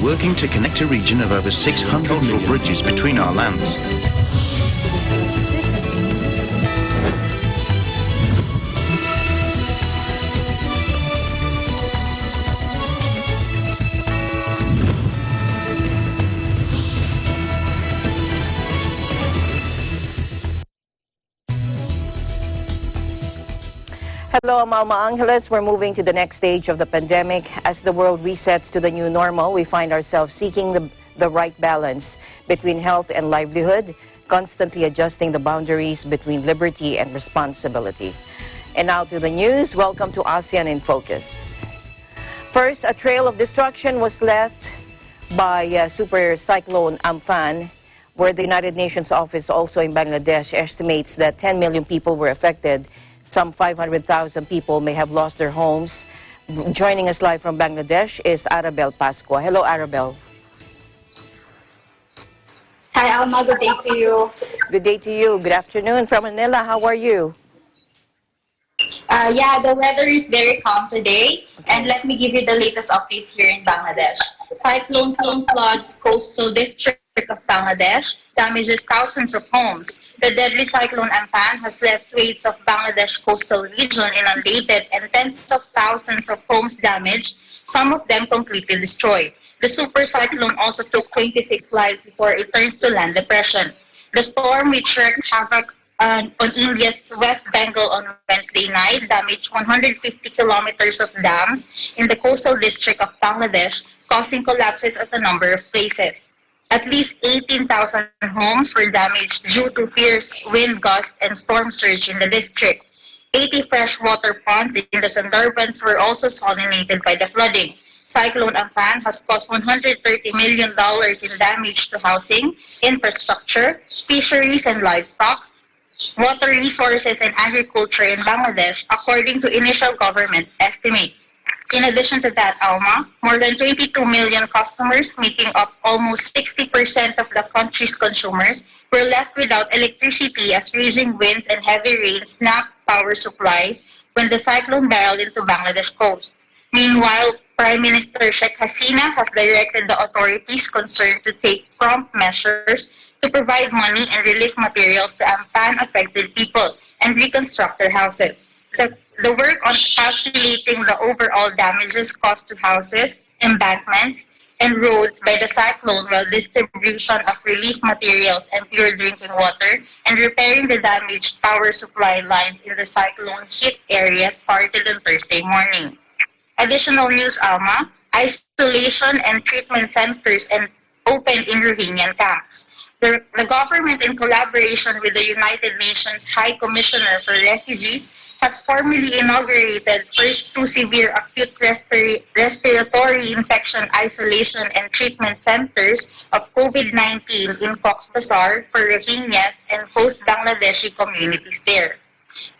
working to connect a region of over 600 cultural bridges between our lands. Hello, Malma Angeles. We're moving to the next stage of the pandemic. As the world resets to the new normal, we find ourselves seeking the right balance between health and livelihood, constantly adjusting the boundaries between liberty and responsibility. And now to the news. Welcome to ASEAN in Focus. First, a trail of destruction was left by Super Cyclone Amphan, where the United Nations office also in Bangladesh estimates that 10 million people were affected. Some 500,000 people may have lost their homes. Joining us live from Bangladesh is Arabel Pascua. Hello, Arabel. Hi, Alma. Good day to you. Good day to you. Good afternoon from Manila. How are you? Yeah, the weather is very calm today. Okay. And let me give you the latest updates here in Bangladesh. Cyclone floods coastal district of Bangladesh, damages thousands of homes. The deadly cyclone Amphan has left swathes of Bangladesh coastal region inundated and tens of thousands of homes damaged, some of them completely destroyed. The super cyclone also took 26 lives before it turns to land depression. The storm, which wreaked havoc on India's West Bengal on Wednesday night, damaged 150 kilometers of dams in the coastal district of Bangladesh, causing collapses at a number of places. At least 18,000 homes were damaged due to fierce wind gusts and storm surge in the district. 80 freshwater ponds in the Sundarbans were also solinated by the flooding. Cyclone Amphan has caused $130 million in damage to housing, infrastructure, fisheries and livestock, water resources and agriculture in Bangladesh, according to initial government estimates. In addition to that, Alma, more than 22 million customers, making up almost 60% of the country's consumers, were left without electricity as raging winds and heavy rain snapped power supplies when the cyclone barreled into Bangladesh coast. Meanwhile, Prime Minister Sheikh Hasina has directed the authorities concerned to take prompt measures to provide money and relief materials to Amphan-affected people and reconstruct their houses. The work on calculating the overall damages caused to houses, embankments, and roads by the cyclone, while distribution of relief materials and pure drinking water, and repairing the damaged power supply lines in the cyclone-hit area started on Thursday morning. Additional news, Alma, isolation and treatment centers and open in Rohingya camps. The government, in collaboration with the United Nations High Commissioner for Refugees, has formally inaugurated first two severe acute respiratory infection isolation and treatment centers of COVID-19 in Cox's Bazar for Rohingyas and host Bangladeshi communities there.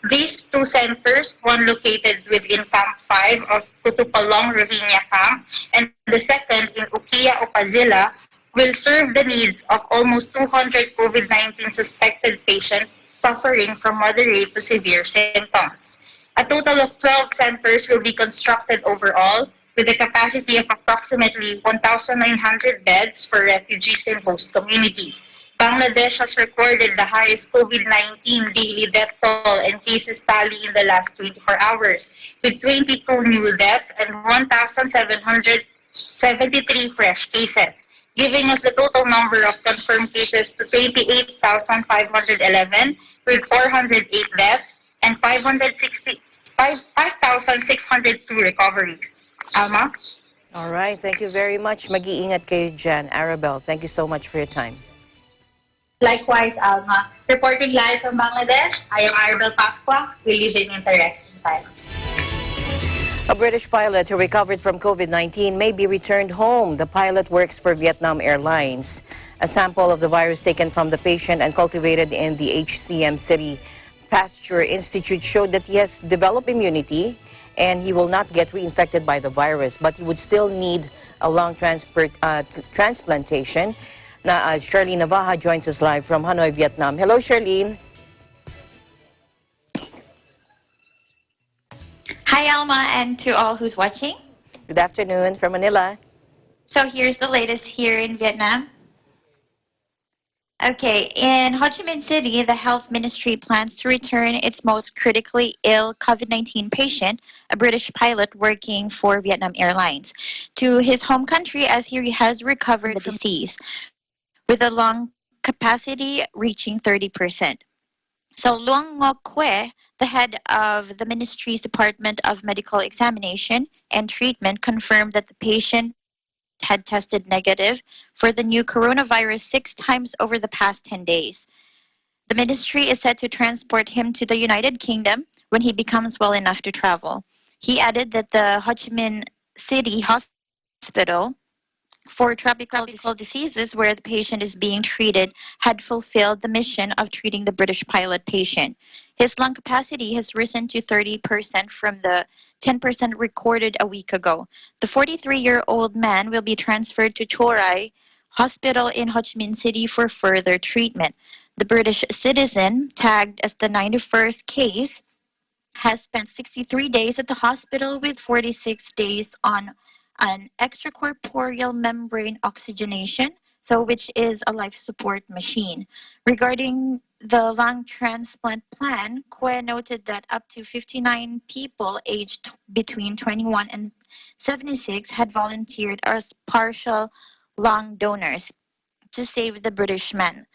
These two centers, one located within Camp 5 of Kutupalong Rohingya Camp and the second in Ukiya Upazila, will serve the needs of almost 200 COVID-19 suspected patients suffering from moderate to severe symptoms. A total of 12 centers will be constructed overall, with a capacity of approximately 1,900 beds for refugees and host community. Bangladesh has recorded the highest COVID-19 daily death toll and cases tally in the last 24 hours, with 22 new deaths and 1,773 fresh cases, giving us the total number of confirmed cases to 28,511, with 408 deaths and 5,602 recoveries. Alma? All right. Thank you very much. Mag-iingat kayo dyan. Arabel, thank you so much for your time. Likewise, Alma. Reporting live from Bangladesh, I am Arabel Pascua. We live in interesting times. A British pilot who recovered from COVID-19 may be returned home. The pilot works for Vietnam Airlines. A sample of the virus taken from the patient and cultivated in the HCM City Pasteur Institute showed that he has developed immunity and he will not get reinfected by the virus, but he would still need a lung transplantation. Now, Charlene Navaja joins us live from Hanoi, Vietnam. Hello, Charlene. Hi, Alma, and to all who's watching. Good afternoon from Manila. So here's the latest here in Vietnam. Okay, in Ho Chi Minh City, the health ministry plans to return its most critically ill COVID-19 patient, a British pilot working for Vietnam Airlines, to his home country as he has recovered from the disease, with a lung capacity reaching 30%. So Luang Ngo Kwe, the head of the ministry's Department of Medical Examination and Treatment, confirmed that the patient had tested negative for the new coronavirus 6 times over the past 10 days. The ministry is set to transport him to the United Kingdom when he becomes well enough to travel. He added that the Ho Chi Minh City Hospital for tropical diseases where the patient is being treated had fulfilled the mission of treating the British pilot patient. His lung capacity has risen to 30% from the 10% recorded a week ago. The 43-year-old man will be transferred to Chorai Hospital in Ho Chi Minh City for further treatment. The British citizen, tagged as the 91st case, has spent 63 days at the hospital with 46 days on an extracorporeal membrane oxygenation, so which is a life support machine. Regarding the lung transplant plan, Kwe noted that up to 59 people aged between 21 and 76 had volunteered as partial lung donors to save the British man.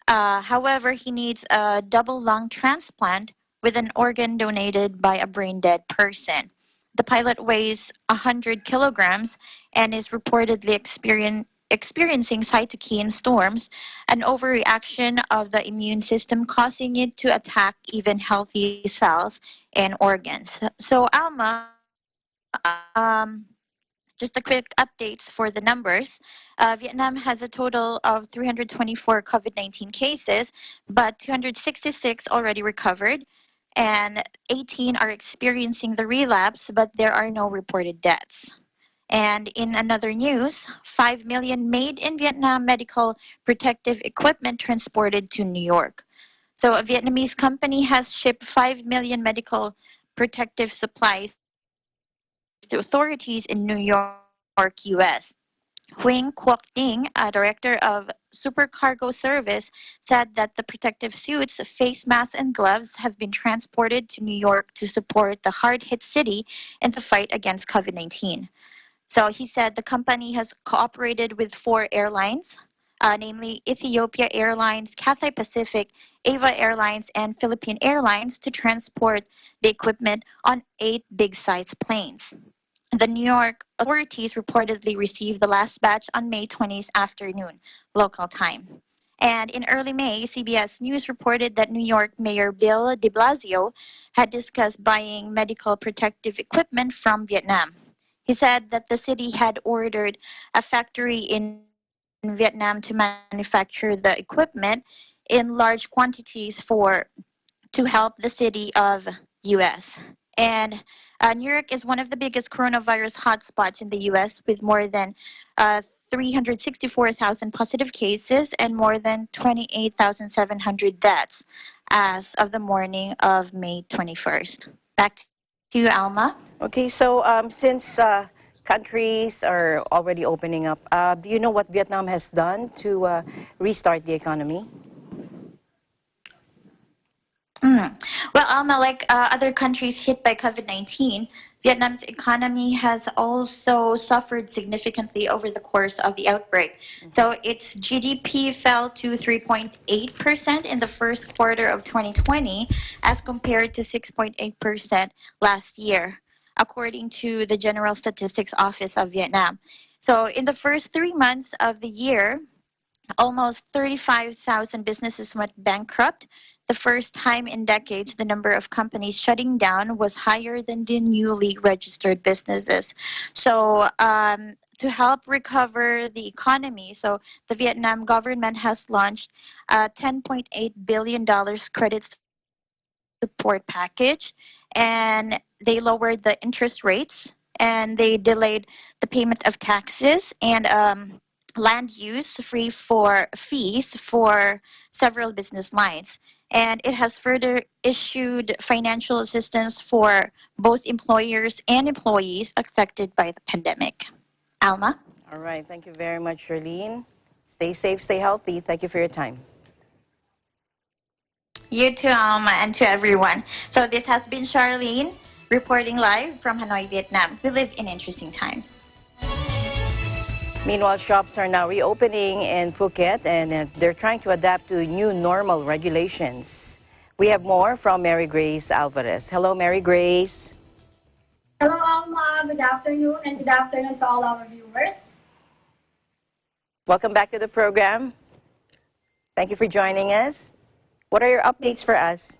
However, he needs a double lung transplant with an organ donated by a brain dead person. The pilot weighs 100 kilograms and is reportedly experiencing cytokine storms, an overreaction of the immune system causing it to attack even healthy cells and organs. So, Alma, just a quick updates for the numbers. Vietnam has a total of 324 COVID-19 cases, but 266 already recovered, and 18 are experiencing the relapse, but there are no reported deaths. And in another news, 5 million made in Vietnam medical protective equipment transported to New York. So a Vietnamese company has shipped 5 million medical protective supplies to authorities in New York, US. Huing Quoc Ding, a director of Supercargo Service, said that the protective suits, face masks, and gloves have been transported to New York to support the hard-hit city in the fight against COVID-19. So he said the company has cooperated with 4 airlines, namely Ethiopia Airlines, Cathay Pacific, Ava Airlines, and Philippine Airlines, to transport the equipment on 8 big-sized planes. The New York authorities reportedly received the last batch on May 20th afternoon, local time. And in early May, CBS News reported that New York Mayor Bill de Blasio had discussed buying medical protective equipment from Vietnam. He said that the city had ordered a factory in Vietnam to manufacture the equipment in large quantities to help the city of US. And New York is one of the biggest coronavirus hotspots in the US, with more than 364,000 positive cases and more than 28,700 deaths as of the morning of May 21st. Back to you, Alma. Okay, so since countries are already opening up, do you know what Vietnam has done to restart the economy? Well, Alma, like other countries hit by COVID-19, Vietnam's economy has also suffered significantly over the course of the outbreak. So its GDP fell to 3.8% in the first quarter of 2020 as compared to 6.8% last year, according to the General Statistics Office of Vietnam. So in the first 3 months of the year, almost 35,000 businesses went bankrupt. The first time in decades, the number of companies shutting down was higher than the newly registered businesses. So, to help recover the economy, so the Vietnam government has launched a $10.8 billion credit support package, and they lowered the interest rates, and they delayed the payment of taxes, and land use free for fees for several business lines. And it has further issued financial assistance for both employers and employees affected by the pandemic. Alma? All right. Thank you very much, Charlene. Stay safe, stay healthy. Thank you for your time. You too, Alma, and to everyone. So this has been Charlene reporting live from Hanoi, Vietnam. We live in interesting times. Meanwhile, shops are now reopening in Phuket, and they're trying to adapt to new normal regulations. We have more from Mary Grace Alvarez. Hello, Mary Grace. Hello, Alma. Good afternoon, and good afternoon to all our viewers. Welcome back to the program. Thank you for joining us. What are your updates for us?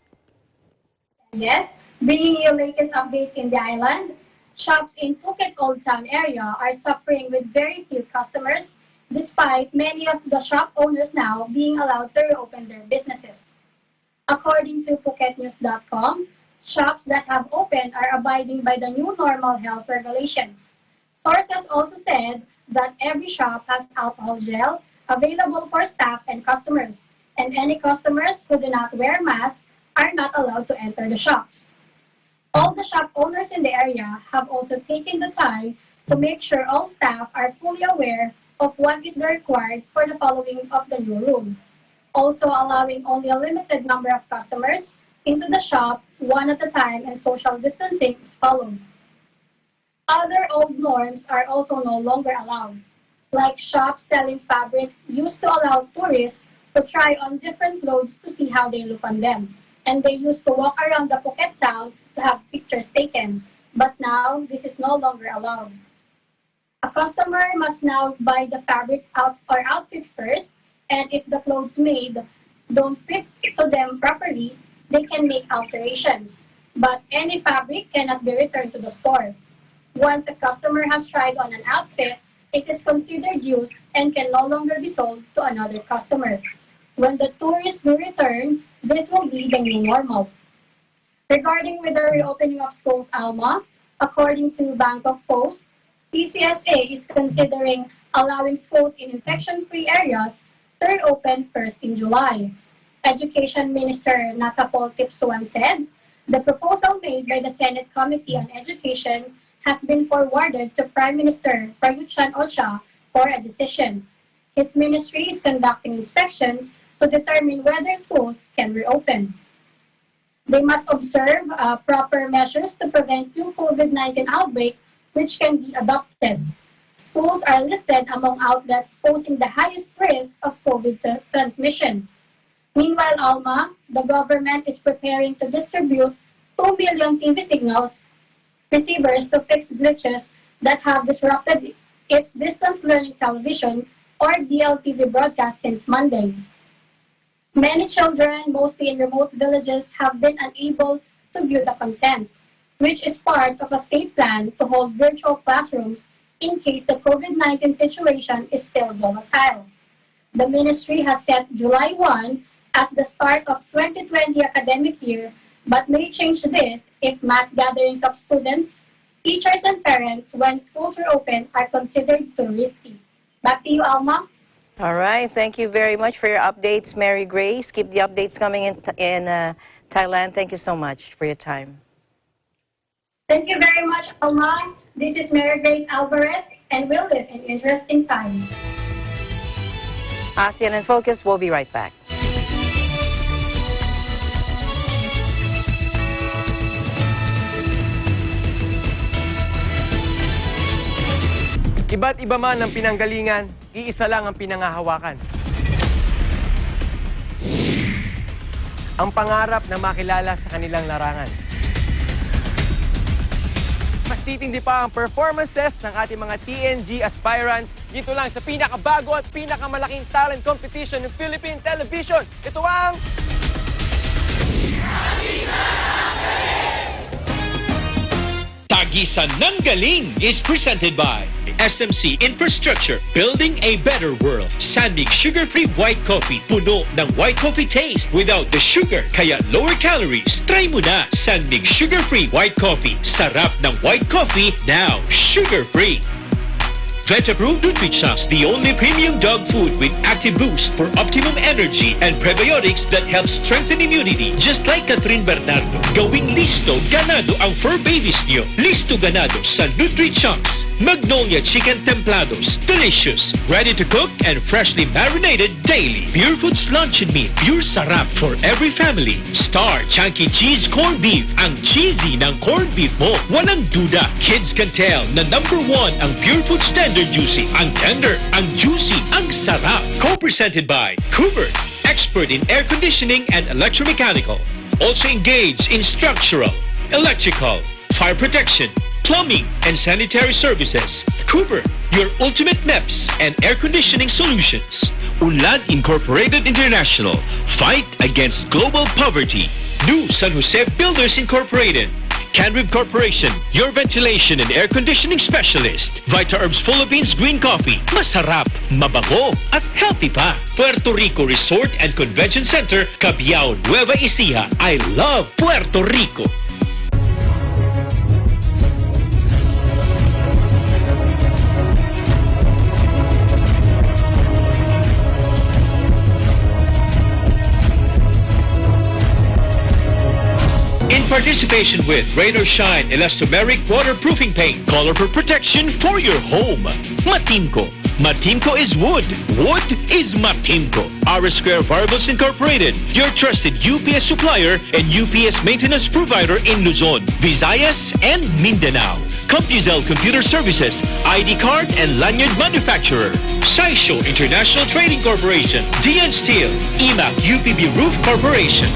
Yes, bringing you latest updates in the island. Shops in Phuket Old Town area are suffering with very few customers, despite many of the shop owners now being allowed to reopen their businesses. According to PhuketNews.com, shops that have opened are abiding by the new normal health regulations. Sources also said that every shop has alcohol gel available for staff and customers, and any customers who do not wear masks are not allowed to enter the shops. All the shop owners in the area have also taken the time to make sure all staff are fully aware of what is required for the following of the new rule. Also allowing only a limited number of customers into the shop one at a time, and social distancing is followed. Other old norms are also no longer allowed, like shops selling fabrics used to allow tourists to try on different clothes to see how they look on them, and they used to walk around the Phuket town to have pictures taken, but now this is no longer allowed. A customer must now buy the fabric outfit first, and if the clothes made don't fit to them properly, they can make alterations, but any fabric cannot be returned to the store. Once a customer has tried on an outfit, it is considered used and can no longer be sold to another customer. When the tourists do return, this will be the new normal. Regarding with the reopening of schools, Alma, according to Bangkok Post, CCSA is considering allowing schools in infection-free areas to reopen first in July. Education Minister Nakapol Tipsuan said, the proposal made by the Senate Committee on Education has been forwarded to Prime Minister Prayut Chan-o-cha for a decision. His ministry is conducting inspections to determine whether schools can reopen. They must observe proper measures to prevent new COVID-19 outbreak, which can be adopted. Schools are listed among outlets posing the highest risk of COVID transmission. Meanwhile, Alma, the government is preparing to distribute 2 million TV signals receivers to fix glitches that have disrupted its distance learning television or DLTV broadcast since Monday. Many children, mostly in remote villages, have been unable to view the content, which is part of a state plan to hold virtual classrooms in case the COVID-19 situation is still volatile. The ministry has set July 1 as the start of 2020 academic year, but may change this if mass gatherings of students, teachers, and parents when schools reopen are considered too risky. Back to you, Alma. All right. Thank you very much for your updates, Mary Grace. Keep the updates coming in Thailand. Thank you so much for your time. Thank you very much, Alma. This is Mary Grace Alvarez, and we'll live in interesting times. ASEAN in Focus. We'll be right back. Iba't iba man ang pinanggalingan, iisa lang ang pinangahawakan. Ang pangarap na makilala sa kanilang larangan. Mas titindi pa ang performances ng ating mga TNG aspirants dito lang sa pinakabago at pinakamalaking talent competition ng Philippine Television. Ito ang... Tagisan ng Galing is presented by SMC Infrastructure, building a better world. Sanmig sugar-free white coffee, puno ng white coffee taste without the sugar, kaya lower calories. Try mo na Sanmig sugar-free white coffee. Sarap ng white coffee, now sugar-free. Vet-approved Nutrichops, the only premium dog food with active boost for optimum energy and prebiotics that help strengthen immunity. Just like Catherine Bernardo, going list listo ganado ang fur babies niyo. Listo ganado sa Nutri-Chunks. Magnolia Chicken Templados. Delicious, ready to cook and freshly marinated daily. Pure Foods Luncheon Meat. Pure sarap for every family. Star Chunky Cheese Corned Beef. Ang cheesy ng corned beef mo. Walang duda. Kids can tell na #1 ang Pure Foods Tender Juicy. Ang tender, ang juicy, ang sarap. Co-presented by Cooper, expert in air conditioning and electromechanical. Also engaged in structural, electrical, fire protection, plumbing, and sanitary services. Cooper, your ultimate MEPS and air conditioning solutions. Unlad Incorporated International, fight against global poverty. New San Jose Builders Incorporated. Canrib Corporation, your ventilation and air conditioning specialist. Vita Herbs Philippines Green Coffee. Masarap, mabango, at healthy pa. Puerto Rico Resort and Convention Center, Cabiao, Nueva Ecija. I love Puerto Rico. In participation with Rain or Shine Elastomeric Waterproofing Paint. Color for protection for your home. Matimco. Matimco is wood. Wood is Matimco. R Square Variables Incorporated. Your trusted UPS supplier and UPS maintenance provider in Luzon, Visayas, and Mindanao. CompuZell Computer Services. ID card and lanyard manufacturer. Saisho International Trading Corporation. DN Steel. EMAC UPB Roof Corporation.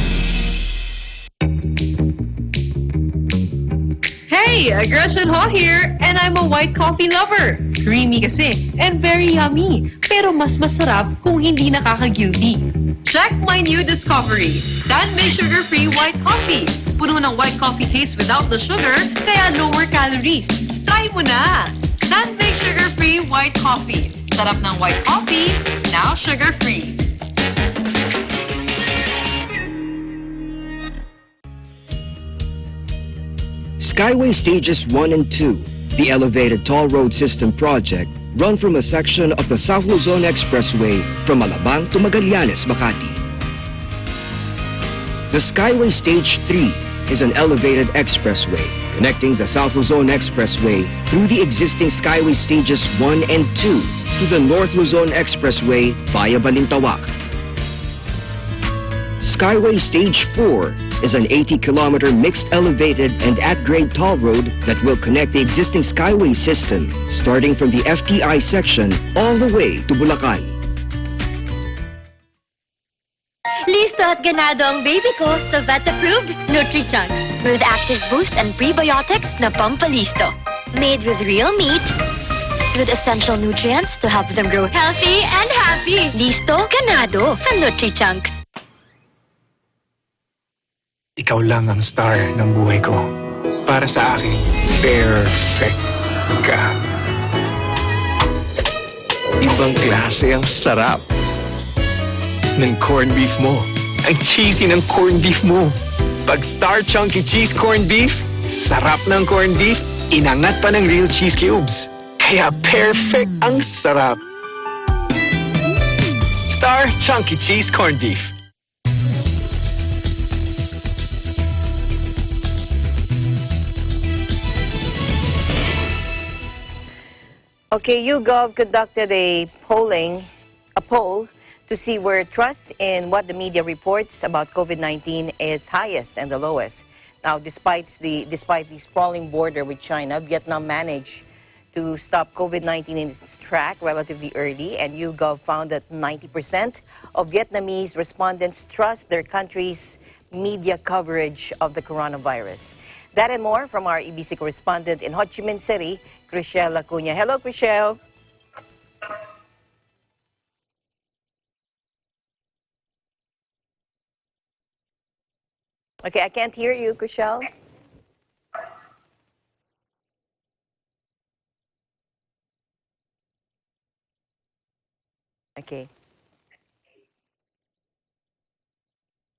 Hey, Aggression Ho here, and I'm a white coffee lover. Creamy kasi, and very yummy. Pero mas masarap kung hindi nakaka-guilty. Check my new discovery, San-Made Sugar-Free White Coffee. Puno ng white coffee taste without the sugar, kaya lower calories. Try mo na! San-Made Sugar-Free White Coffee. Sarap ng white coffee, now sugar-free. Skyway Stages 1 and 2, the elevated toll road system project, run from a section of the South Luzon Expressway from Alabang to Magallanes, Makati. The Skyway Stage 3 is an elevated expressway connecting the South Luzon Expressway through the existing Skyway Stages 1 and 2 to the North Luzon Expressway via Balintawak. Skyway Stage 4 is an 80-kilometer mixed elevated and at-grade toll road that will connect the existing Skyway system, starting from the FTI section all the way to Bulacan. Listo at ganado ang baby ko sa vet-approved Nutri-Chunks with active boost and prebiotics na pampalisto. Made with real meat, with essential nutrients to help them grow healthy and happy. Listo, ganado sa Nutri-Chunks. Ikaw lang ang star ng buhay ko. Para sa akin, perfect ka. Ibang klase ang sarap ng corned beef mo. Ang cheesy ng corned beef mo. Pag Star Chunky Cheese Corned Beef, sarap ng corned beef, inangat pa ng real cheese cubes. Kaya perfect ang sarap. Star Chunky Cheese Corned Beef. Okay, YouGov conducted a poll to see where trust in what the media reports about COVID-19 is highest and the lowest. Now, despite the sprawling border with China, Vietnam managed to stop COVID-19 in its track relatively early, and YouGov found that 90% of Vietnamese respondents trust their country's media coverage of the coronavirus. That and more from our EBC correspondent in Ho Chi Minh City, Chriselle Acuña. Hello, Chriselle. Okay, I can't hear you, Chriselle. Okay.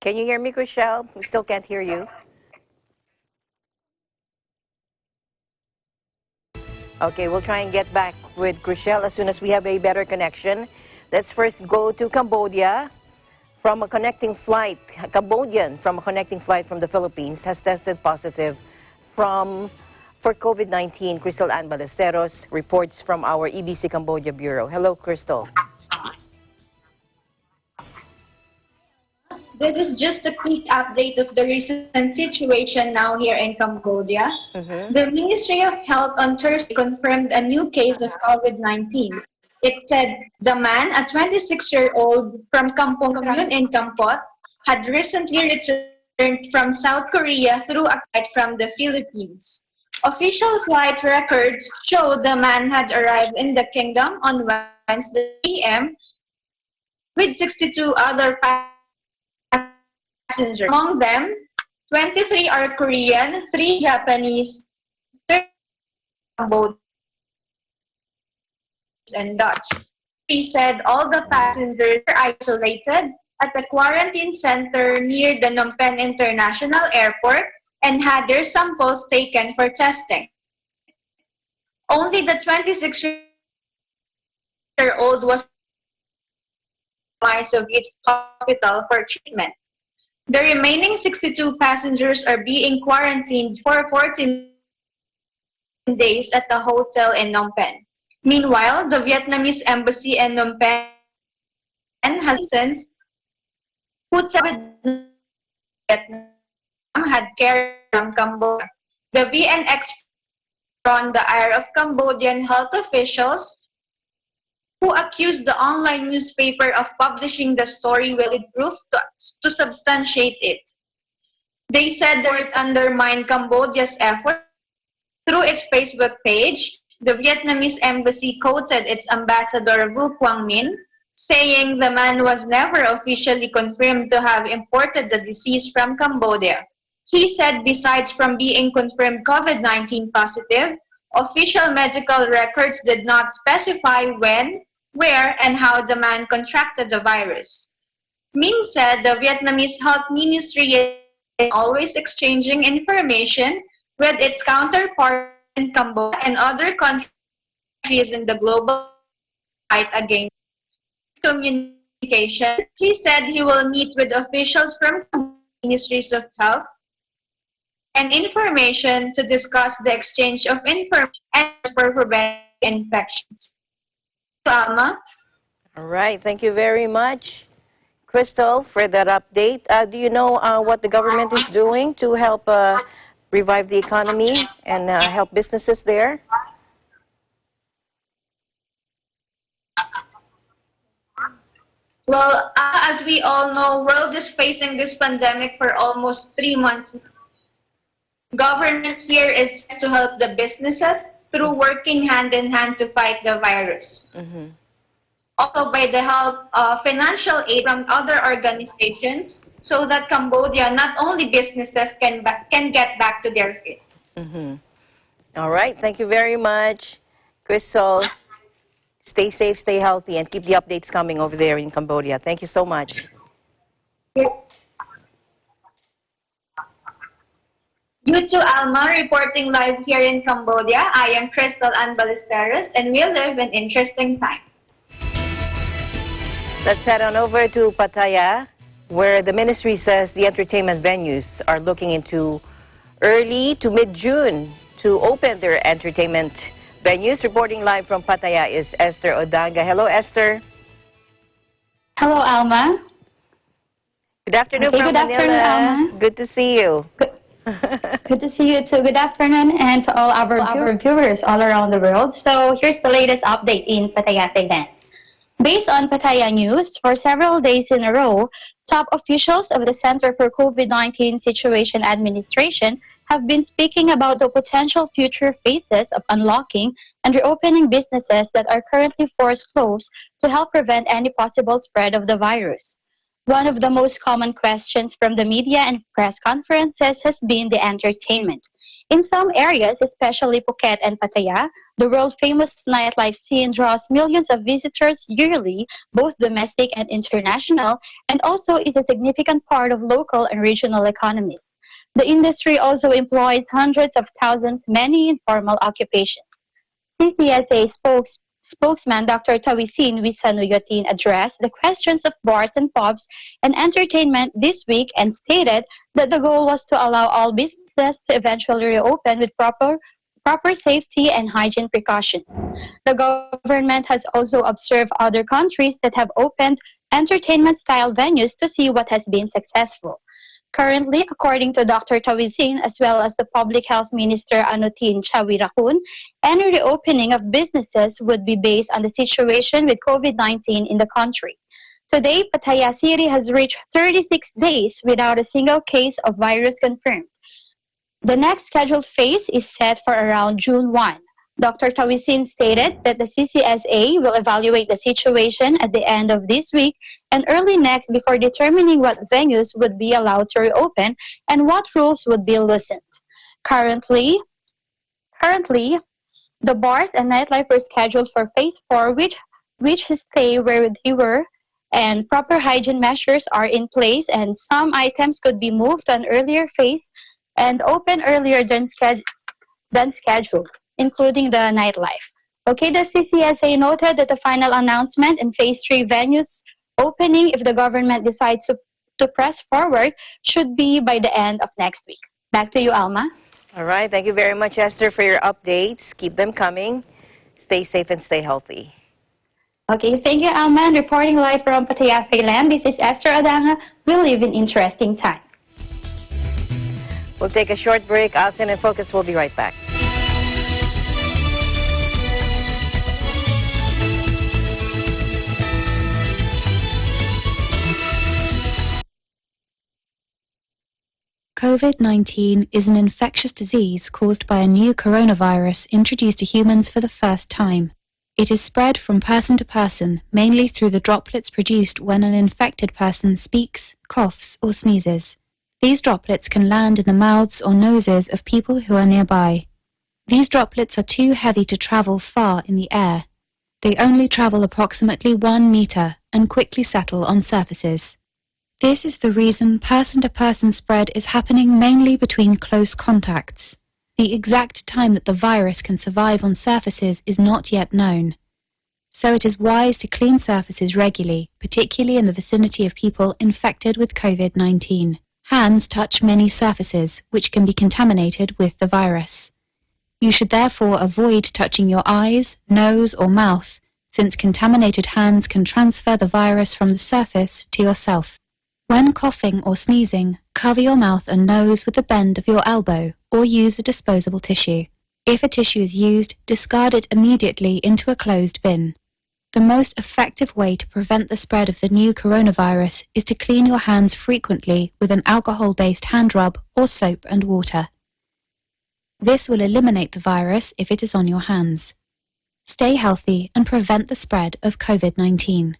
Can you hear me, Chriselle? We still can't hear you. Okay, we'll try and get back with Chriselle as soon as we have a better connection. Let's first go to Cambodia. from a connecting flight, a Cambodian from a connecting flight from the Philippines has tested positive for COVID-19. Crystal Ann Ballesteros reports from our EBC Cambodia Bureau. Hello, Crystal. This is just a quick update of the recent situation now here in Cambodia. The Ministry of Health on Thursday confirmed a new case of COVID-19. It said the man, a 26-year-old from Kampong Commune in Kampot, had recently returned from South Korea through a flight from the Philippines. Official flight records show the man had arrived in the kingdom on Wednesday PM with 62 other passengers. Among them, 23 are Korean, 3 Japanese, 3 Cambodian, and Dutch. He said all the passengers were isolated at the quarantine center near the Phnom Penh International Airport and had their samples taken for testing. Only the 26-year-old was in Soviet hospital for treatment. The remaining 62 passengers are being quarantined for 14 days at the hotel in Phnom Penh. Meanwhile, the Vietnamese embassy in Phnom Penh has since put Vietnam had carried from Cambodia. The VNX on the ire of Cambodian health officials who accused the online newspaper of publishing the story with proof to substantiate it. They said that it undermined Cambodia's effort. Through its Facebook page, the Vietnamese embassy quoted its ambassador Vu Quang Minh, saying the man was never officially confirmed to have imported the disease from Cambodia. He said besides from being confirmed COVID-19 positive, official medical records did not specify when, where, and how the man contracted the virus. Minh said the Vietnamese Health Ministry is always exchanging information with its counterparts in Cambodia and other countries in the global fight against communication. He said he will meet with officials from ministries of health and information to discuss the exchange of information for preventing infections. Alma? All right, thank you very much, Crystal, for that update. Do you know what the government is doing to help revive the economy and help businesses there? Well, as we all know, world is facing this pandemic for almost 3 months. Government here is to help the businesses through working hand in hand to fight the virus. Also by the help of financial aid from other organizations so that Cambodia, not only businesses, can get back to their feet. All right, thank you very much, Crystal. Stay safe, stay healthy, and keep the updates coming over there in Cambodia. Thank you so much. You too, Alma, reporting live here in Cambodia. I am Crystal Ann Ballesteros, and we live in interesting times. Let's head on over to Pattaya, where the ministry says the entertainment venues are looking into early to mid-June to open their entertainment venues. Reporting live from Pattaya is Esther Odanga. Hello, Esther. Hello, Alma. Good afternoon Okay, from good Manila. afternoon, Alma. Good to see you. Good to see you too. Good afternoon, and to all our viewers all around the world. So here's the latest update in Pattaya, Thailand. Based on Pattaya News, for several days in a row, top officials of the Center for COVID-19 Situation Administration have been speaking about the potential future phases of unlocking and reopening businesses that are currently forced closed to help prevent any possible spread of the virus. One of the most common questions from the media and press conferences has been the entertainment. In some areas, especially Phuket and Pattaya, the world-famous nightlife scene draws millions of visitors yearly, both domestic and international, and also is a significant part of local and regional economies. The industry also employs hundreds of thousands, many informal occupations. CCSA Spokesman Dr. Tawisin Wisanuyotin addressed the questions of bars and pubs and entertainment this week and stated that the goal was to allow all businesses to eventually reopen with proper safety and hygiene precautions. The government has also observed other countries that have opened entertainment-style venues to see what has been successful. Currently, according to Dr. Tawizin, as well as the Public Health Minister Anutin Chawirakun, any reopening of businesses would be based on the situation with COVID-19 in the country. Today, Pattaya City has reached 36 days without a single case of virus confirmed. The next scheduled phase is set for around June 1. Dr. Tawisin stated that the CCSA will evaluate the situation at the end of this week and early next before determining what venues would be allowed to reopen and what rules would be loosened. Currently, the bars and nightlife were scheduled for Phase 4, which stay where they were, and proper hygiene measures are in place, and some items could be moved to an earlier phase and open earlier than scheduled, including the nightlife. Okay, the CCSA noted that the final announcement in Phase 3 venues opening, if the government decides to press forward, should be by the end of next week. Back to you, Alma. All right. Thank you very much, Esther, for your updates. Keep them coming. Stay safe and stay healthy. Okay, thank you, Alma. And reporting live from Pattaya, Thailand, this is Esther Adanga. We live in interesting times. We'll take a short break. ASEAN in Focus will be right back. COVID-19 is an infectious disease caused by a new coronavirus introduced to humans for the first time. It is spread from person to person, mainly through the droplets produced when an infected person speaks, coughs, or sneezes. These droplets can land in the mouths or noses of people who are nearby. These droplets are too heavy to travel far in the air. They only travel approximately 1 meter and quickly settle on surfaces. This is the reason person-to-person spread is happening mainly between close contacts. The exact time that the virus can survive on surfaces is not yet known. So it is wise to clean surfaces regularly, particularly in the vicinity of people infected with COVID-19. Hands touch many surfaces, which can be contaminated with the virus. You should therefore avoid touching your eyes, nose, or mouth, since contaminated hands can transfer the virus from the surface to yourself. When coughing or sneezing, cover your mouth and nose with the bend of your elbow or use a disposable tissue. If a tissue is used, discard it immediately into a closed bin. The most effective way to prevent the spread of the new coronavirus is to clean your hands frequently with an alcohol-based hand rub or soap and water. This will eliminate the virus if it is on your hands. Stay healthy and prevent the spread of COVID-19.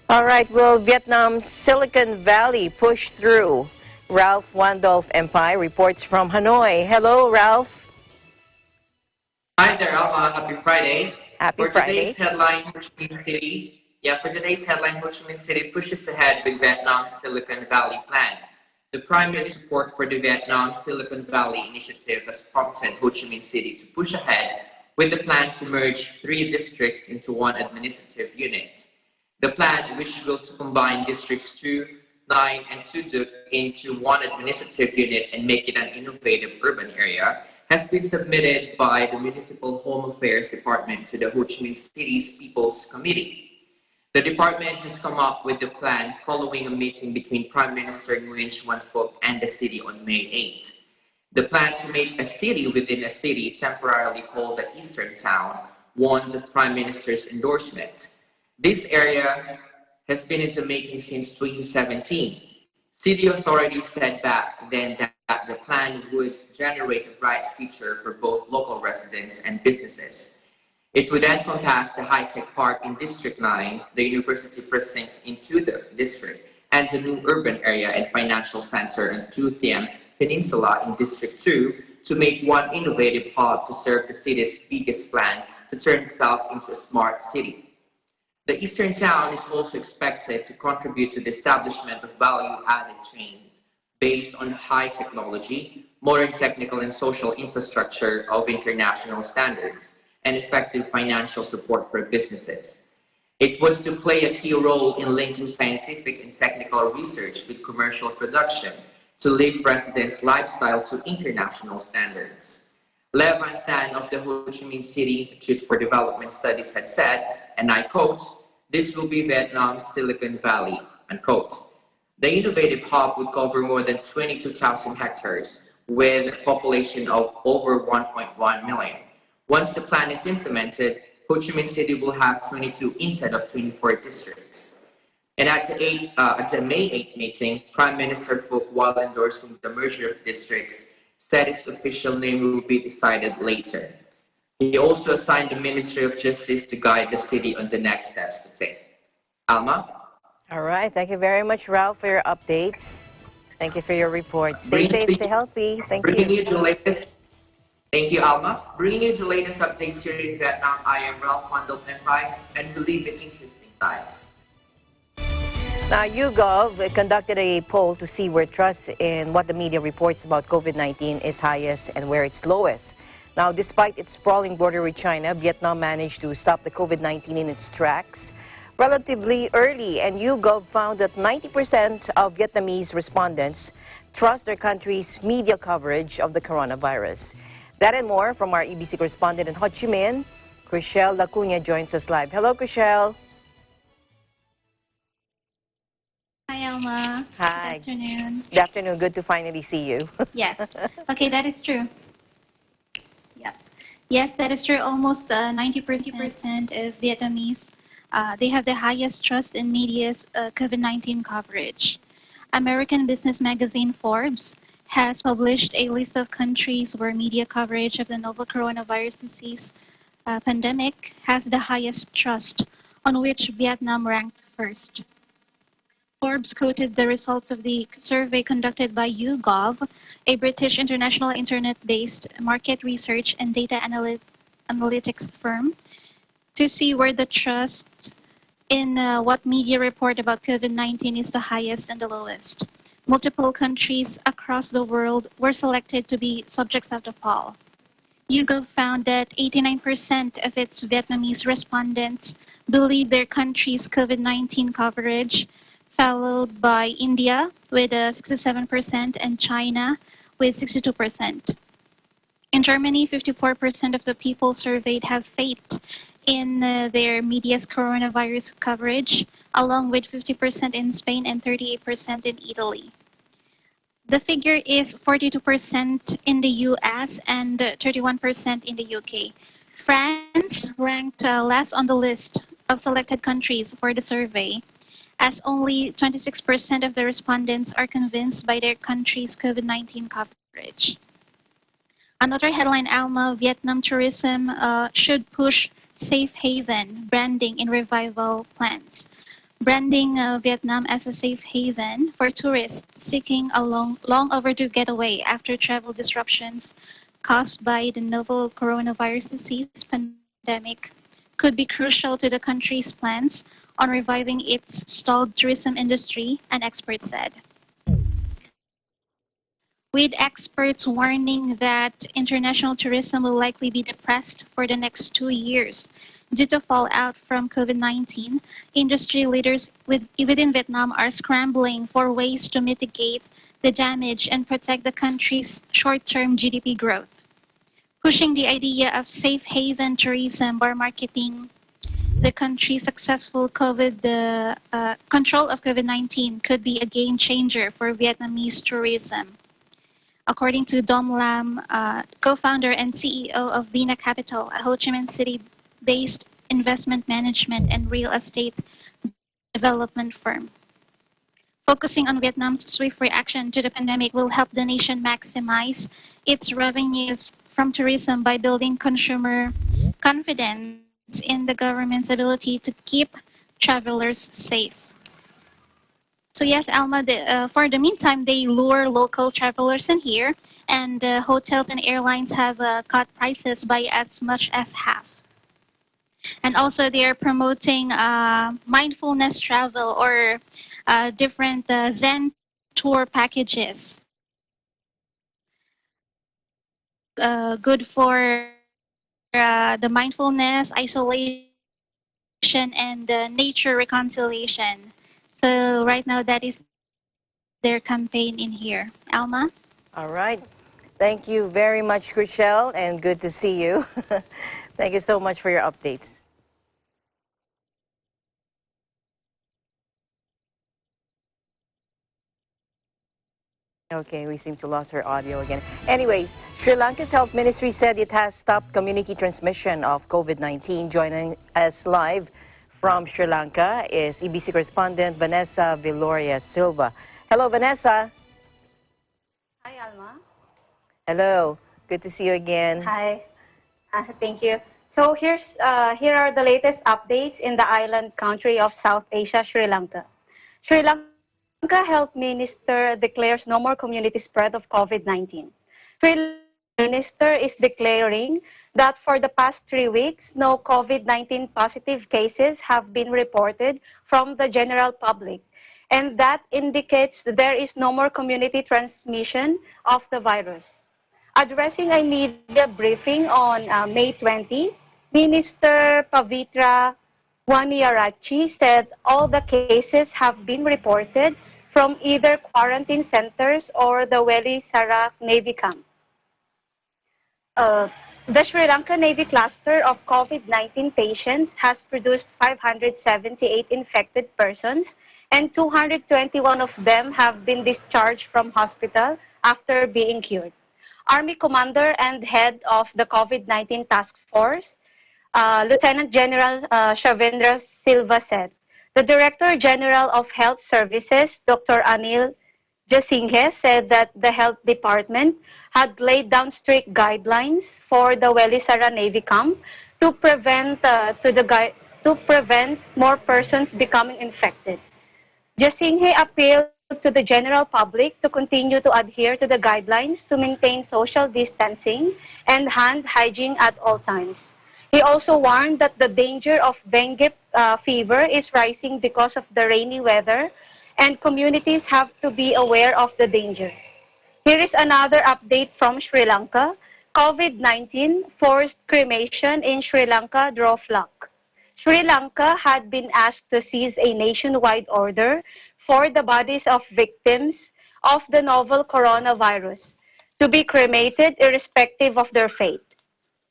All right, will Vietnam's Silicon Valley push through? Ralph Wandolph Empire reports from Hanoi. Hello, Ralph. Hi there, Alma. Happy Friday. Happy For Friday. today's headline, Ho Chi Minh City. For today's headline, Ho Chi Minh City pushes ahead with Vietnam's Silicon Valley plan. The primary support for the Vietnam Silicon Valley initiative has prompted Ho Chi Minh City to push ahead with the plan to merge 3 districts into 1 administrative unit. The plan, which will combine districts 2, 9, and 2 Duc into 1 administrative unit and make it an innovative urban area, has been submitted by the Municipal Home Affairs Department to the Ho Chi Minh City's People's Committee. The department has come up with the plan following a meeting between Prime Minister Nguyen Xuan Phuc and the city on May 8. The plan to make a city within a city, temporarily called the Eastern Town, won the Prime Minister's endorsement. This area has been in the making since 2017. City authorities said back then that the plan would generate a bright future for both local residents and businesses. It would encompass the high-tech park in District 9, the university precinct in the district, and the new urban area and financial center in Tu Thiem Peninsula in District 2 to make one innovative hub to serve the city's biggest plan to turn itself into a smart city. The Eastern Town is also expected to contribute to the establishment of value-added chains based on high technology, modern technical and social infrastructure of international standards, and effective financial support for businesses. It was to play a key role in linking scientific and technical research with commercial production to lift residents' lifestyle to international standards. Le Van Than of the Ho Chi Minh City Institute for Development Studies had said, and I quote, "This will be Vietnam's Silicon Valley," unquote. The innovative hub would cover more than 22,000 hectares with a population of over 1.1 million. Once the plan is implemented, Ho Chi Minh City will have 22 instead of 24 districts. And at the May 8 meeting, Prime Minister Phuc, while endorsing the merger of districts, said its official name will be decided later. He also assigned the Ministry of Justice to guide the city on the next steps to take. Alma? All right. Thank you very much, Ralph, for your updates. Thank you for your report. Stay safe, stay healthy. Thank Bringing you. you the latest. Thank you, Alma. Bringing you the latest updates here in Vietnam, I am Ralph Mandel Penpai, and we live in interesting times. Now, YouGov conducted a poll to see where trust in what the media reports about COVID-19 is highest and where it's lowest. Now, despite its sprawling border with China, Vietnam managed to stop the COVID-19 in its tracks relatively early, and YouGov found that 90% of Vietnamese respondents trust their country's media coverage of the coronavirus. That and more from our EBC correspondent in Ho Chi Minh, Chriselle Lacuna joins us live. Hello, Chriselle. Hi, Alma. Hi. Good afternoon. Good afternoon. Good to finally see you. Yes. Okay, that is true. Yeah. Yes, that is true. Almost 90% of Vietnamese, they have the highest trust in media's COVID-19 coverage. American business magazine Forbes has published a list of countries where media coverage of the novel coronavirus disease pandemic has the highest trust, on which Vietnam ranked first. Forbes quoted the results of the survey conducted by YouGov, a British international internet-based market research and data analytics firm, to see where the trust in what media report about COVID-19 is the highest and the lowest. Multiple countries across the world were selected to be subjects of the poll. YouGov found that 89% of its Vietnamese respondents believe their country's COVID-19 coverage, followed by India with 67% and China with 62%. In Germany, 54% of the people surveyed have faith in their media's coronavirus coverage, along with 50% in Spain and 38% in Italy. The figure is 42% in the US and 31% in the UK. France ranked last on the list of selected countries for the survey, as only 26% of the respondents are convinced by their country's COVID-19 coverage. Another headline, Alma, Vietnam tourism should push safe haven branding in revival plans. Branding Vietnam as a safe haven for tourists seeking a long overdue getaway after travel disruptions caused by the novel coronavirus disease pandemic could be crucial to the country's plans on reviving its stalled tourism industry, an expert said. With experts warning that international tourism will likely be depressed for the next 2 years due to fallout from COVID-19, industry leaders within Vietnam are scrambling for ways to mitigate the damage and protect the country's short-term GDP growth. Pushing the idea of safe haven tourism by marketing the country's successful control of COVID-19 could be a game changer for Vietnamese tourism. according to Dom Lam, co-founder and CEO of Vina Capital, a Ho Chi Minh City-based investment management and real estate development firm. Focusing on Vietnam's swift reaction to the pandemic will help the nation maximize its revenues from tourism by building consumer confidence in the government's ability to keep travelers safe. So yes, Alma, for the meantime, they lure local travelers in here, and hotels and airlines have cut prices by as much as half. And also they are promoting mindfulness travel or different Zen tour packages. Good for the mindfulness, isolation, and nature reconciliation. So right now that is their campaign in here. Alma? All right. Thank you very much, Chriselle, and good to see you. Thank you so much for your updates. Okay, we seem to lose her audio again. Anyways, Sri Lanka's health ministry said it has stopped community transmission of COVID-19. Joining us live from Sri Lanka is EBC correspondent Vanessa Viloria Silva. Hello, Vanessa. Hi, Alma. Hello. Good to see you again. Hi. Thank you. So here are the latest updates in the island country of South Asia, Sri Lanka. Sri Lanka Health Minister declares no more community spread of COVID-19. Sri Lanka Minister is declaring that for the past 3 weeks, no COVID-19 positive cases have been reported from the general public. And that indicates there is no more community transmission of the virus. Addressing a media briefing on May 20, Minister Pavitra Waniarachi said all the cases have been reported from either quarantine centers or the Weli Sarak Navy camp. The Sri Lanka Navy cluster of COVID-19 patients has produced 578 infected persons, and 221 of them have been discharged from hospital after being cured. Army Commander and head of the COVID-19 Task Force, Lieutenant General Shavendra Silva said, the Director General of Health Services, Dr. Anil Jasinghe, said that the Health Department had laid down strict guidelines for the Welisara Navy camp to prevent more persons becoming infected. Jasinghe appealed to the general public to continue to adhere to the guidelines to maintain social distancing and hand hygiene at all times. He also warned that the danger of dengue fever is rising because of the rainy weather, and communities have to be aware of the danger. Here is another update from Sri Lanka. COVID-19 forced cremation in Sri Lanka drove luck. Sri Lanka had been asked to seize a nationwide order for the bodies of victims of the novel coronavirus to be cremated irrespective of their fate.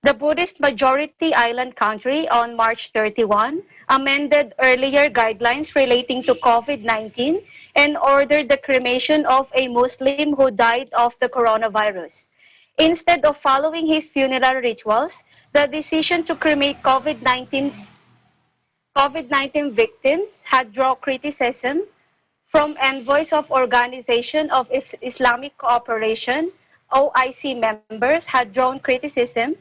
The Buddhist majority island country on March 31 amended earlier guidelines relating to COVID-19 and ordered the cremation of a Muslim who died of the coronavirus. Instead of following his funeral rituals, the decision to cremate COVID-19 victims had drawn criticism from envoys of Organization of Islamic Cooperation, OIC members had drawn criticism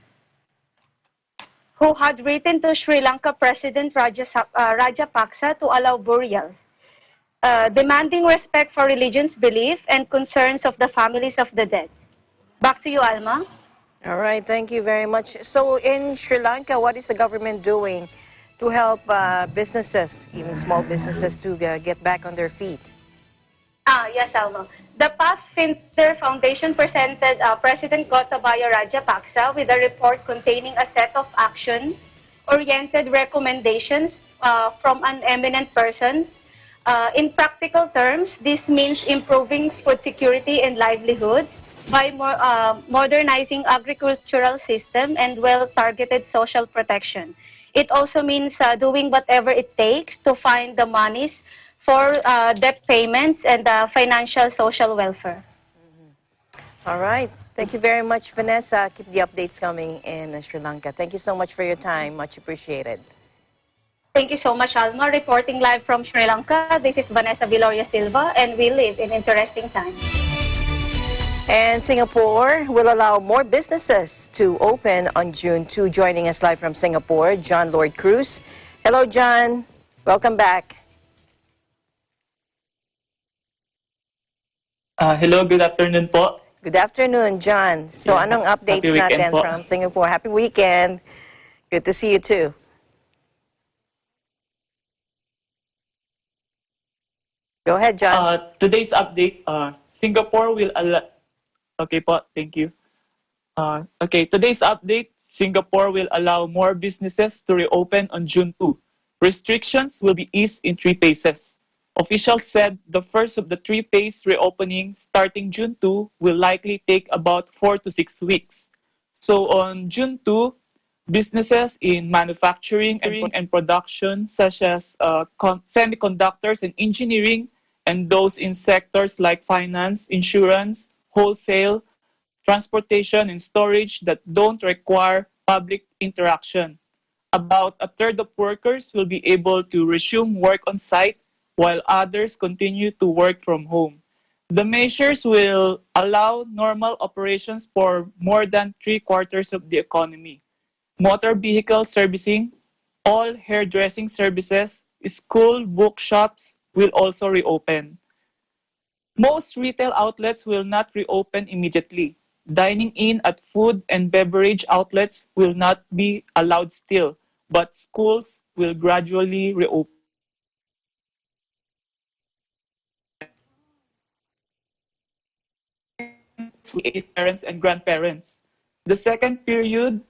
who had written to Sri Lanka President Rajapaksa to allow burials, demanding respect for religion's belief and concerns of the families of the dead. Back to you, Alma. All right, thank you very much. So in Sri Lanka, what is the government doing to help businesses, even small businesses, to get back on their feet? Yes, Alma. The Pathfinder Foundation presented President Gotabaya Rajapaksa with a report containing a set of action-oriented recommendations from an eminent persons. In practical terms, this means improving food security and livelihoods by modernizing agricultural system and well-targeted social protection. It also means doing whatever it takes to find the monies for debt payments and financial social welfare. All right. Thank you very much, Vanessa. Keep the updates coming in Sri Lanka. Thank you so much for your time. Much appreciated. Thank you so much, Alma. Reporting live from Sri Lanka, this is Vanessa Viloria Silva, and we live in interesting times. And Singapore will allow more businesses to open on June 2. Joining us live from Singapore, John Lord Cruz. Hello, John. Welcome back. Hello, good afternoon po. Good afternoon, John. So, Yeah, anong updates happy weekend natin po. from Singapore? Happy weekend. Good to see you too. Go ahead, John. Today's update, Singapore will allow... Okay po, thank you. Okay, today's update, Singapore will allow more businesses to reopen on June 2. Restrictions will be eased in 3 phases. Officials said the first of the 3-phase reopening starting June 2 will likely take about 4 to 6 weeks. So on June 2, businesses in manufacturing and production such as semiconductors and engineering, and those in sectors like finance, insurance, wholesale, transportation, and storage that don't require public interaction. About a third of workers will be able to resume work on site while others continue to work from home. The measures will allow normal operations for more than 3/4 of the economy. Motor vehicle servicing, all hairdressing services, school bookshops will also reopen. Most retail outlets will not reopen immediately. Dining in at food and beverage outlets will not be allowed still, but schools will gradually reopen. Parents and grandparents. The second period,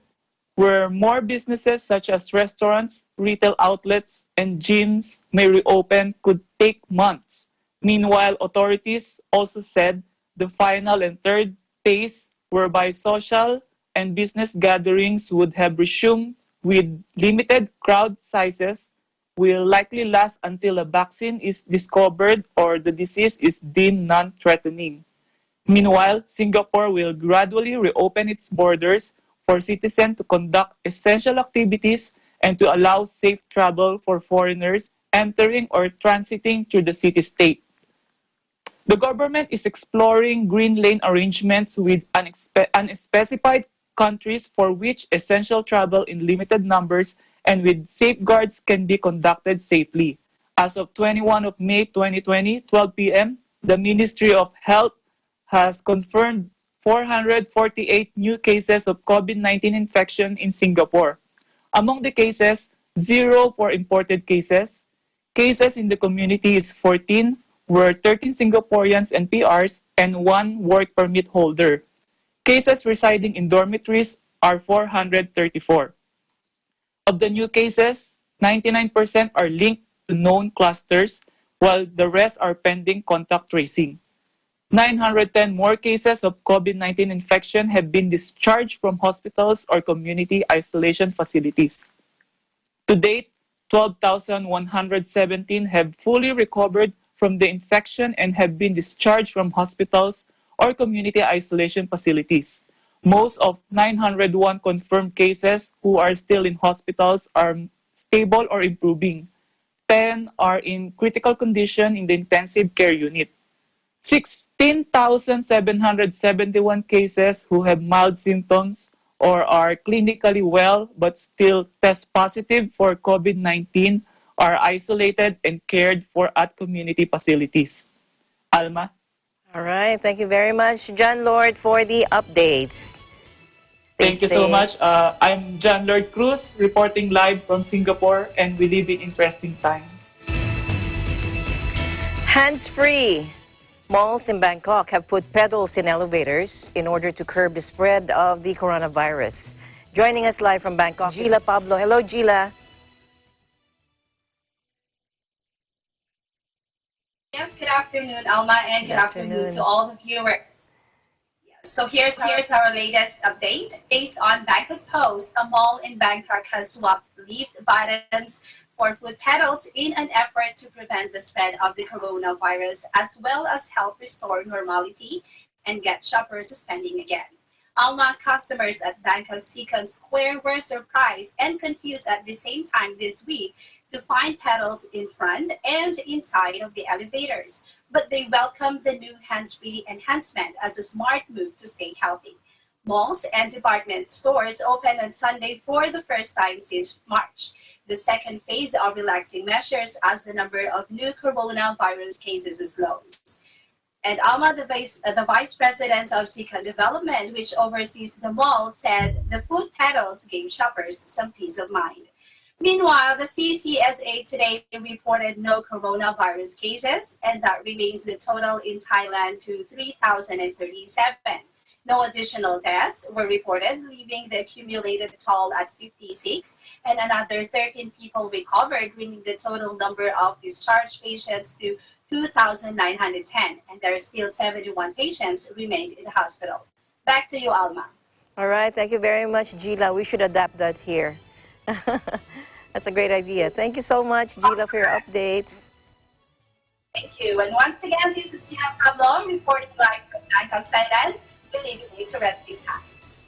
where more businesses such as restaurants, retail outlets, and gyms may reopen, could take months. Meanwhile, authorities also said the final and third phase, whereby social and business gatherings would have resumed with limited crowd sizes, will likely last until a vaccine is discovered or the disease is deemed non-threatening. Meanwhile, Singapore will gradually reopen its borders for citizens to conduct essential activities and to allow safe travel for foreigners entering or transiting through the city-state. The government is exploring green lane arrangements with unspecified countries for which essential travel in limited numbers and with safeguards can be conducted safely. As of 21 of May 2020, 12 p.m., the Ministry of Health has confirmed 448 new cases of COVID-19 infection in Singapore. Among the cases, 0 for imported cases. Cases in the community is 14, were 13 Singaporeans and PRs, and 1 work permit holder. Cases residing in dormitories are 434. Of the new cases, 99% are linked to known clusters, while the rest are pending contact tracing. 910 more cases of COVID-19 infection have been discharged from hospitals or community isolation facilities. To date, 12,117 have fully recovered from the infection and have been discharged from hospitals or community isolation facilities. Most of 901 confirmed cases who are still in hospitals are stable or improving. 10 are in critical condition in the intensive care unit. 16,771 cases who have mild symptoms or are clinically well but still test positive for COVID-19 are isolated and cared for at community facilities. Alma? All right. Thank you very much, John Lord, for the updates. Thank you so much. I'm John Lord Cruz, reporting live from Singapore, and we live in interesting times. Hands-free. Malls in Bangkok have put pedals in elevators in order to curb the spread of the coronavirus. Joining us live from Bangkok, Gila Pablo. Hello, Gila. Yes, good afternoon, Alma, and good afternoon to all the viewers. So here's our latest update. Based on Bangkok Post, a mall in Bangkok has swapped leaf buttons for foot pedals in an effort to prevent the spread of the coronavirus as well as help restore normality and get shoppers spending again. Alma customers at Bangkok Second Square were surprised and confused at the same time this week to find pedals in front and inside of the elevators, but they welcomed the new hands-free enhancement as a smart move to stay healthy. Malls and department stores opened on Sunday for the first time since March, the second phase of relaxing measures as the number of new coronavirus cases slows. And Alma, the vice president of Second Development, which oversees the mall, said the food pedals gave shoppers some peace of mind. Meanwhile, the CCSA today reported no coronavirus cases, and that remains the total in Thailand to 3,037. No additional deaths were reported, leaving the accumulated toll at 56, and another 13 people recovered, bringing the total number of discharged patients to 2,910, and there are still 71 patients remained in the hospital. Back to you, Alma. All right, thank you very much, Gila. We should adapt that here. That's a great idea. Thank you so much, Gila, for your updates. Thank you. And once again, this is Gina Pablo reporting live from Bangkok, Thailand. We live in interesting times.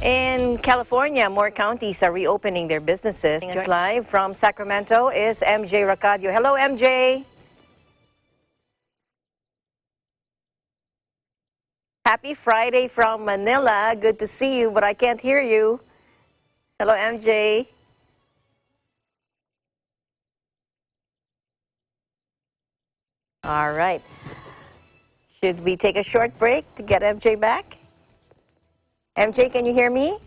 In California, more counties are reopening their businesses. Live from Sacramento is MJ Racadio. Hello, MJ. Happy Friday from Manila. Good to see you, but I can't hear you. Hello, MJ. All right. Should we take a short break to get MJ back? MJ, can you hear me?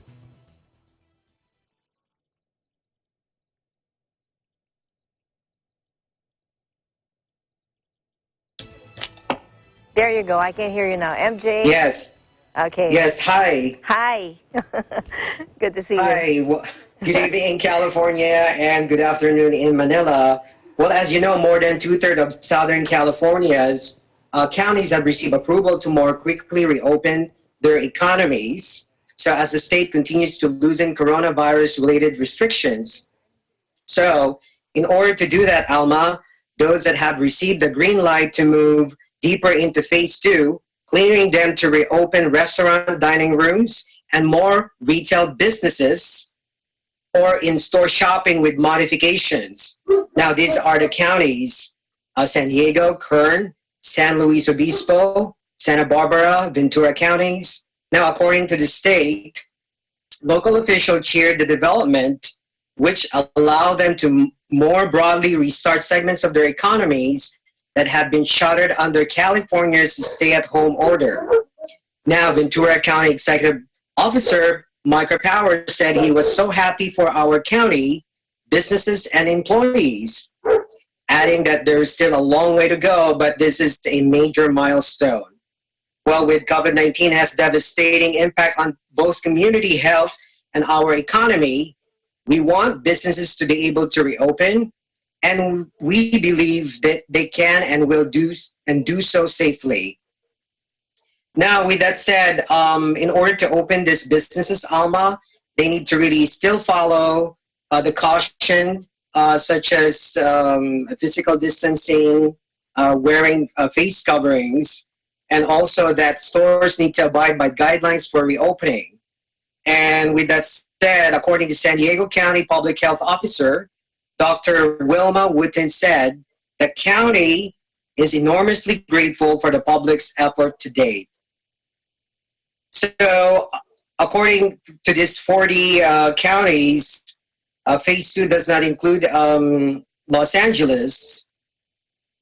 There you go. I can hear you now. MJ? Yes. Okay. Yes, hi. Hi. Good to see you. Hi. Good evening in California and good afternoon in Manila. Well, as you know, more than two-thirds of Southern California's counties have received approval to more quickly reopen their economies. So as the state continues to loosen coronavirus-related restrictions. So in order to do that, Alma, those that have received the green light to move deeper into phase 2, clearing them to reopen restaurant dining rooms and more retail businesses or in-store shopping with modifications. Now, these are the counties, San Diego, Kern, San Luis Obispo, Santa Barbara, Ventura counties. Now, according to the state, local officials cheered the development, which allow them to more broadly restart segments of their economies that have been shuttered under California's stay-at-home order. Now, Ventura County Executive Officer Micah Power said he was so happy for our county, businesses, and employees, adding that there is still a long way to go, but this is a major milestone. Well, with COVID-19 has devastating impact on both community health and our economy, we want businesses to be able to reopen, and we believe that they can and will do so safely. Now, with that said, in order to open these businesses, Alma, they need to really still follow the caution, such as physical distancing, wearing face coverings, and also that stores need to abide by guidelines for reopening. And with that said, according to San Diego County Public Health Officer, Dr. Wilma Wooten said, the county is enormously grateful for the public's effort to date. So, according to these 40 counties, phase 2 does not include Los Angeles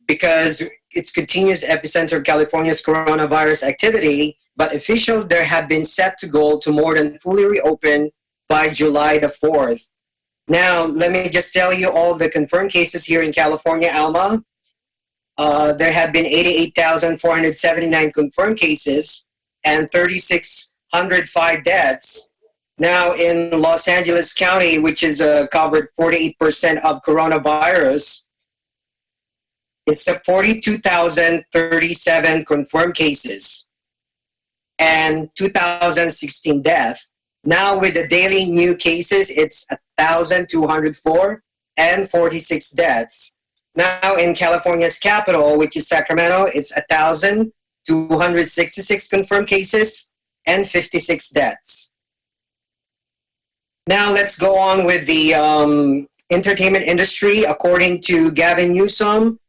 because it's continuous epicenter of California's coronavirus activity, but officials there have been set to goal to more than fully reopen by July the 4th. Now, let me just tell you all the confirmed cases here in California, Alma. There have been 88,479 confirmed cases and 3,605 deaths. Now, in Los Angeles County, which is covered 48% of coronavirus, it's 42,037 confirmed cases and 2,016 deaths. Now, with the daily new cases, it's 1,204 and 46 deaths. Now, in California's capital, which is Sacramento, it's 1,2 266 confirmed cases, and 56 deaths. Now let's go on with the entertainment industry. According to Gavin Newsom,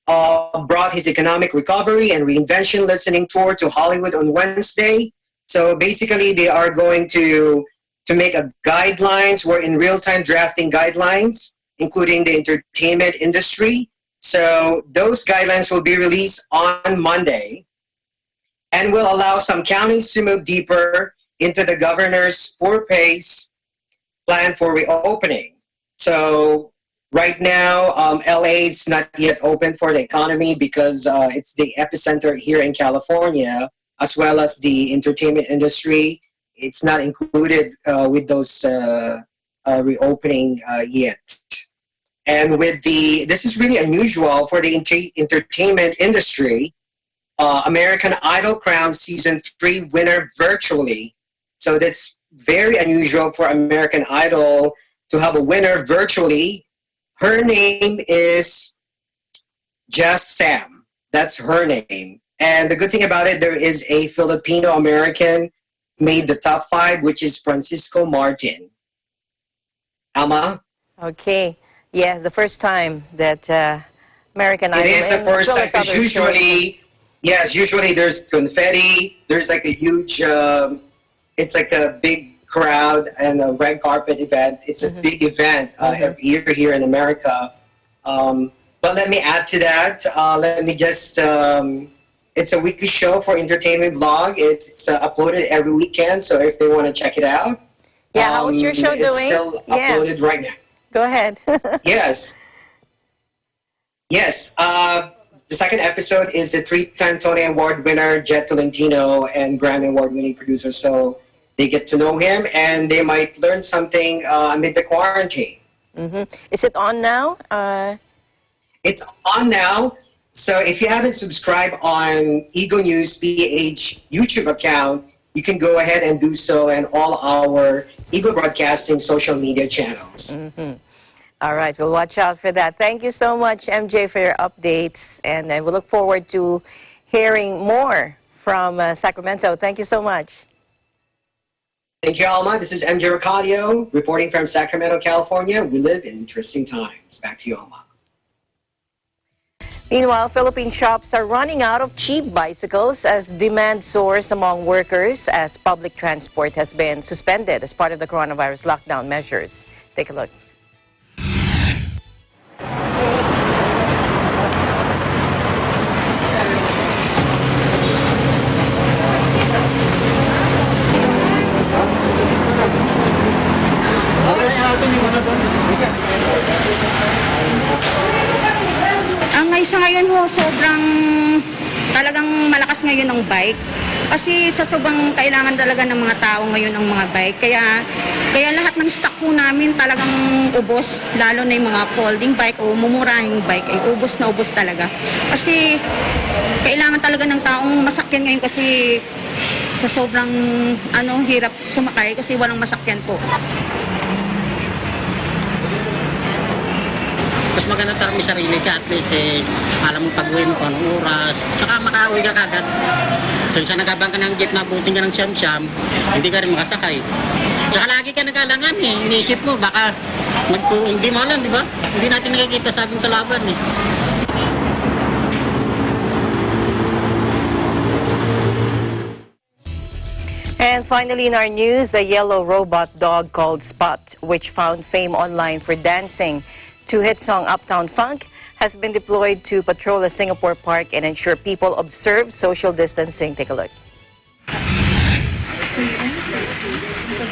brought his economic recovery and reinvention listening tour to Hollywood on Wednesday. So basically, they are going to make a guidelines. We're in real-time drafting guidelines, including the entertainment industry. So those guidelines will be released on Monday and will allow some counties to move deeper into the governor's four-phase plan for reopening. So right now, LA is not yet open for the economy because it's the epicenter here in California, as well as the entertainment industry. It's not included with those reopening yet. And with this is really unusual for the entertainment industry. American Idol crowned season 3 winner virtually. So that's very unusual for American Idol to have a winner virtually. Her name is Just Sam. That's her name. And the good thing about it, there is a Filipino-American made the top 5, which is Francisco Martin. Alma? Okay. Yeah, the first time that American Idol. It is the first time, because usually, yes, usually there's confetti, there's like a huge, it's like a big crowd and a red carpet event. It's a big event every year here in America. But let me add to that. Let me just, it's a weekly show for Entertainment Vlog. It's uploaded every weekend, so if they want to check it out. Yeah, how is your show doing? It's still uploaded right now. Go ahead. Yes. Yes. The second episode is the 3-time Tony Award winner, Jet Tolentino, and Grammy Award-winning producer. So they get to know him, and they might learn something amid the quarantine. Is it on now? It's on now. So if you haven't subscribed on Eagle News PH YouTube account, you can go ahead and do so, and all our Eagle Broadcasting social media channels. All right, we'll watch out for that. Thank you so much, MJ, for your updates, and we look forward to hearing more from Sacramento. Thank you so much. Thank you, Alma. This is MJ Ricardo, reporting from Sacramento, California. We live in interesting times. Back to you, Alma. Meanwhile, Philippine shops are running out of cheap bicycles as demand soars among workers as public transport has been suspended as part of the coronavirus lockdown measures. Take a look. Sa ngayon ho, sobrang talagang malakas ngayon ang bike. Kasi sa sobrang kailangan talaga ng mga tao ngayon ang mga bike. Kaya lahat ng stock ho namin talagang ubos. Lalo na yung mga folding bike o mumurahing bike ay ubos na ubos talaga. Kasi kailangan talaga ng taong masakyan ngayon kasi sa sobrang hirap sumakay kasi walang masakyan po. Mas maganda talaga may sarili ka, at least alam mo pag-uwi mo kung anong oras, saka makauwi ka kagad. So isa nagabang ka ng jeep na buting ka ng siyam-siyam, hindi ka rin makasakay. Saka lagi ka nagalangan iniisip mo, baka hindi mo alam, di ba? Hindi natin nakikita sa atin sa laban And finally in our news, a yellow robot dog called Spot, which found fame online for dancing to hit song Uptown Funk, has been deployed to patrol a Singapore park and ensure people observe social distancing. Take a look.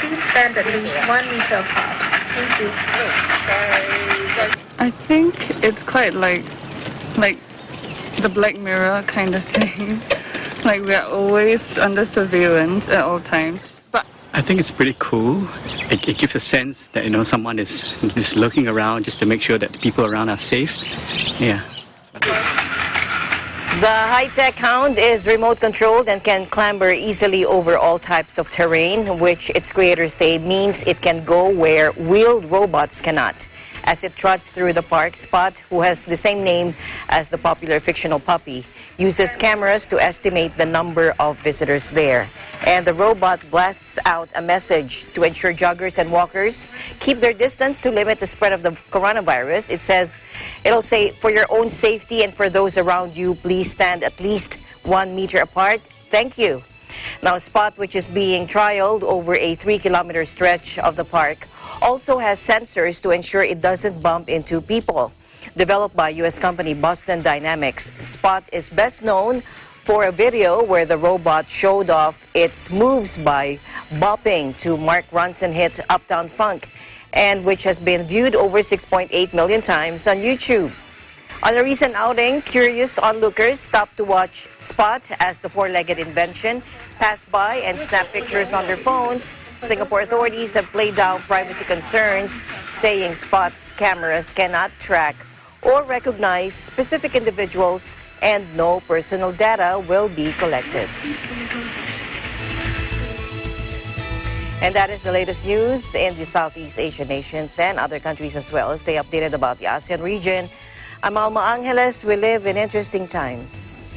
Please stand at least 1 meter apart. Thank you. I think it's quite like the Black Mirror kind of thing. Like we're always under surveillance at all times. I think it's pretty cool. It gives a sense that someone is just looking around just to make sure that the people around are safe. Yeah. The high-tech hound is remote controlled and can clamber easily over all types of terrain, which its creators say means it can go where wheeled robots cannot. As it trots through the park, Spot, who has the same name as the popular fictional puppy, uses cameras to estimate the number of visitors there. And the robot blasts out a message to ensure joggers and walkers keep their distance to limit the spread of the coronavirus. It'll say, for your own safety and for those around you, please stand at least 1 meter apart. Thank you. Now, Spot, which is being trialed over a 3-kilometer stretch of the park, also has sensors to ensure it doesn't bump into people. Developed by U.S. company Boston Dynamics, Spot is best known for a video where the robot showed off its moves by bopping to Mark Ronson hit Uptown Funk, and which has been viewed over 6.8 million times on YouTube. On a recent outing, curious onlookers stopped to watch Spot as the four-legged invention passed by and snapped pictures on their phones. Singapore authorities have played down privacy concerns, saying Spot's cameras cannot track or recognize specific individuals and no personal data will be collected. And that is the latest news in the Southeast Asian nations and other countries as well. Stay updated about the ASEAN region. I'm Alma Angeles. We live in interesting times.